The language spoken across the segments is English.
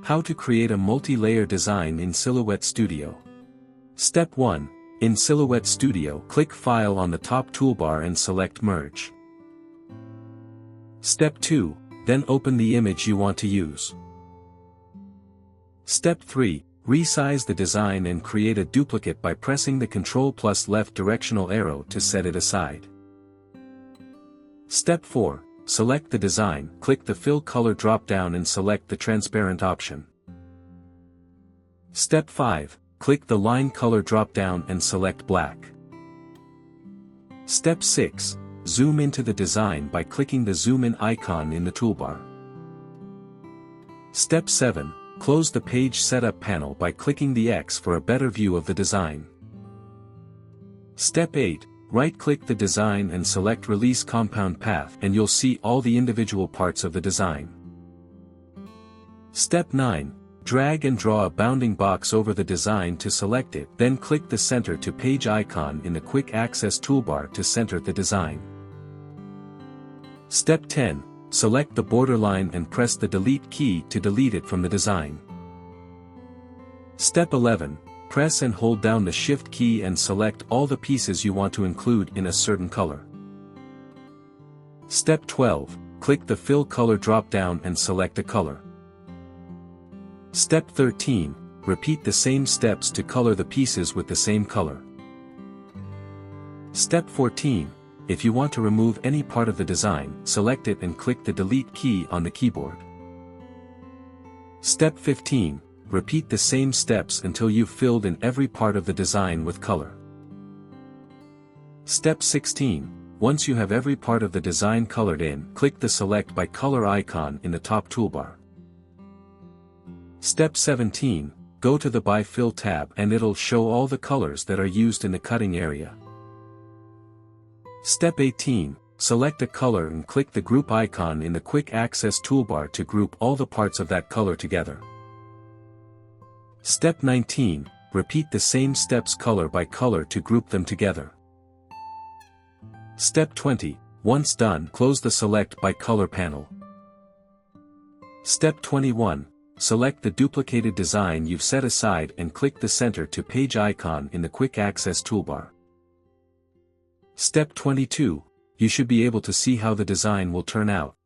How to create a multi-layer design in Silhouette Studio. Step 1. In Silhouette Studio, click File on the top toolbar and select Merge. Step 2. Then open the image you want to use. Step 3. Resize the design and create a duplicate by pressing the Ctrl+ left directional arrow to set it aside. Step 4. Select the design, click the Fill Color drop-down and select the Transparent option. Step 5. Click the Line Color drop-down and select Black. Step 6. Zoom into the design by clicking the Zoom In icon in the toolbar. Step 7. Close the Page Setup panel by clicking the X for a better view of the design. Step 8. Right-click the design and select Release Compound Path and you'll see all the individual parts of the design. Step 9. Drag and draw a bounding box over the design to select it, then click the Center to Page icon in the Quick Access toolbar to center the design. Step 10. Select the borderline and press the Delete key to delete it from the design. Step 11. Press and hold down the Shift key and select all the pieces you want to include in a certain color. Step 12. Click the Fill Color drop-down and select a color. Step 13. Repeat the same steps to color the pieces with the same color. Step 14. If you want to remove any part of the design, select it and click the Delete key on the keyboard. Step 15. Repeat the same steps until you've filled in every part of the design with color. Step 16. Once you have every part of the design colored in, click the Select by Color icon in the top toolbar. Step 17. Go to the By Fill tab and it'll show all the colors that are used in the cutting area. Step 18. Select a color and click the Group icon in the Quick Access toolbar to group all the parts of that color together. Step 19. Repeat the same steps color by color to group them together. Step 20. Once done, close the Select by Color panel. Step 21. Select the duplicated design you've set aside and click the Center to Page icon in the Quick Access toolbar. Step 22. You should be able to see how the design will turn out.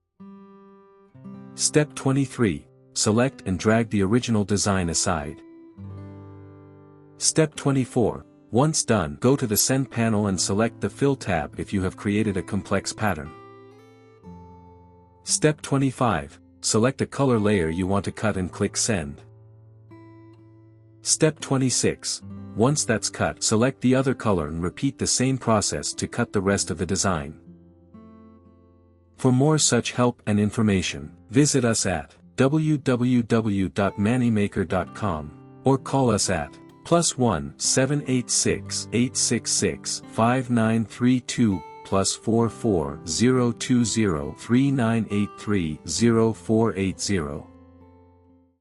Step 23. Select and drag the original design aside. Step 24. Once done, go to the Send panel and select the Fill tab if you have created a complex pattern. Step 25. Select a color layer you want to cut and click Send. Step 26. Once that's cut, select the other color and repeat the same process to cut the rest of the design. For more such help and information, visit us at www.mannymaker.com or call us at +1 786 866 5932 +44 020 3983 0480.